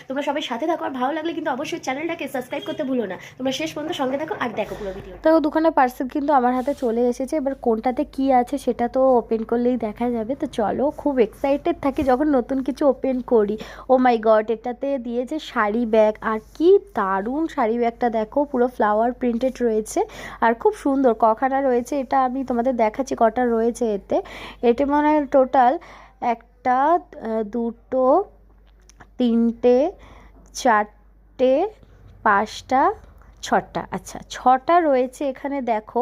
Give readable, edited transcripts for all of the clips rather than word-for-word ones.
তোমরা সবাই সাথে থাকো, আর ভালো লাগলে কিন্তু অবশ্যই চ্যানেলটাকে সাবস্ক্রাইব করতে ভুলো না। তোমরা শেষ পর্যন্ত সঙ্গে থাকো আর দেখো পুরো ভিডিও। তো দুখানা পার্সেল কিন্তু আমার হাতে চলে এসেছে। এবার কোনটাতে কি আছে সেটা তো ওপেন করলেই দেখা যাবে। তো চলো, খুব এক্সাইটেড থাকি যখন নতুন কিছু ওপেন করি। ও মাই গড, এটাতে দিয়েছে শাড়ি ব্যাগ, আর কি দারুণ শাড়ি ব্যাগটা দেখো, পুরো ফ্লাওয়ার প্রিন্টেড রয়েছে আর খুব সুন্দর। কখানা রয়েছে এটা আমি তোমাদের দেখাচ্ছি কটা রয়েছে এতে। এটা মনে হয় টোটাল একটা, দুটো, তিনটে, চারটে, পাঁচটা, ছটা। আচ্ছা, ছটা রয়েছে এখানে দেখো।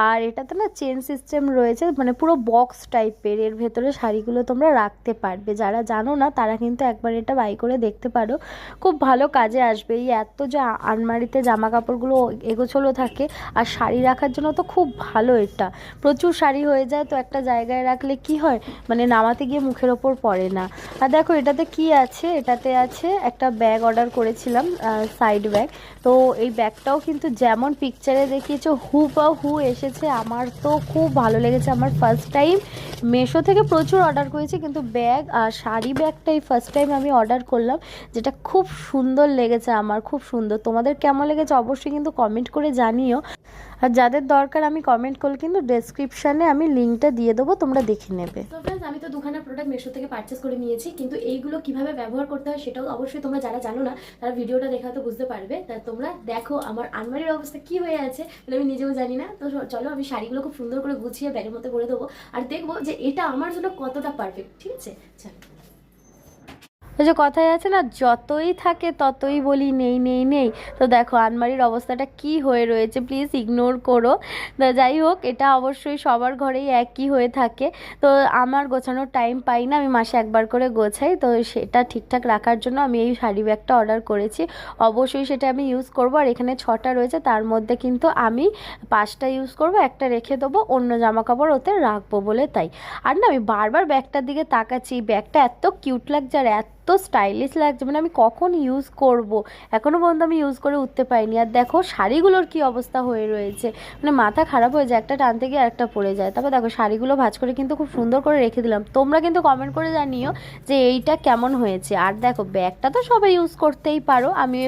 আর এটাতে না চেন সিস্টেম রয়েছে, মানে পুরো বক্স টাইপের। এর ভেতরে শাড়িগুলো তোমরা রাখতে পারবে। যারা জানো না তারা কিন্তু একবার এটা বাই করে দেখতে পারো, খুব ভালো কাজে আসবে। এই এত যে আলমারিতে জামা কাপড়গুলো এগোছলো থাকে, আর শাড়ি রাখার জন্য তো খুব ভালো এটা। প্রচুর শাড়ি হয়ে যায়, তো একটা জায়গায় রাখলে কি হয়, মানে নামাতে গিয়ে মুখের ওপর পড়ে না। আর দেখো এটাতে কি আছে, এটাতে আছে একটা ব্যাগ অর্ডার করেছিলাম, সাইড ব্যাগ। তো এই ব্যাগটাও কিন্তু যেমন পিকচারে দেখিয়েছে হুবহু এসেছে। আমার তো খুব ভালো লেগেছে। আমার ফার্স্ট টাইম মেশো থেকে প্রচুর অর্ডার করেছি, কিন্তু ব্যাগ আর শাড়ি ব্যাগটাই ফার্স্ট টাইম আমি অর্ডার করলাম, যেটা খুব সুন্দর লেগেছে আমার, খুব সুন্দর। তোমাদের কেমন লেগেছে অবশ্যই কিন্তু কমেন্ট করে জানিও। আর যাদের দরকার আমি কমেন্ট করলে কিন্তু ডেসক্রিপশানে আমি লিঙ্কটা দিয়ে দেবো, তোমরা দেখে নেবে। তো ফ্রেন্ডস, আমি তো দুখানা প্রোডাক্ট মেশো থেকে পারচেস করে নিয়েছি, কিন্তু এইগুলো কিভাবে ব্যবহার করতে হয় সেটাও অবশ্যই তোমরা যারা জানো না তারা ভিডিওটা দেখা তো বুঝতে পারবে। তা তোমরা দেখো আমার আলমারির অবস্থা কি হয়ে আছে, মানে আমি নিজেও জানি না। তো চলো, আমি শাড়িগুলো খুব সুন্দর করে গুছিয়ে ব্যাগের মধ্যে ভরে দেবো, আর দেখবো যে এটা আমার জন্য কতটা পারফেক্ট। ঠিক আছে, চলো। ওই যে কথায় আছে না, যতই থাকে ততই বলি নেই নেই নেই। তো দেখো আলমারির অবস্থাটা কি হয়ে রয়েছে, প্লিজ ইগনোর করো। তো যাই হোক, এটা অবশ্যই সবার ঘরেই একই হয়ে থাকে। তো আমার গোছানোর টাইম পাই না, আমি মাসে একবার করে গোছাই। তো সেটা ঠিকঠাক রাখার জন্য আমি এই শাড়ি ব্যাগটা অর্ডার করেছি। অবশ্যই সেটা আমি ইউজ করবো। আর এখানে 6টা রয়েছে, তার মধ্যে কিন্তু আমি 5টা ইউজ করবো, একটা রেখে দেবো, অন্য জামা কাপড় ওতে রাখবো বলে তাই। আর না, আমি বারবার ব্যাগটার দিকে তাকাচ্ছি। ব্যাগটা এত কিউট লাগছে আর এত স্টাইলিশ লাগছে, মানে আমি কখন ইউজ করব, এখনও পর্যন্ত আমি ইউজ করে উঠতে পারিনি। আর দেখো শাড়িগুলোর কি অবস্থা হয়ে রয়েছে, মানে মাথা খারাপ হয়ে যায়, একটা টানতে গিয়ে আরেকটা পড়ে যায়। তারপর দেখো শাড়িগুলো ভাঁজ করে কিন্তু খুব সুন্দর করে রেখে দিলাম। তোমরা কিন্তু কমেন্ট করে জানিও যে এইটা কেমন হয়েছে। আর দেখো ব্যাগটা তো সবাই ইউজ করতেই পারো, আমিও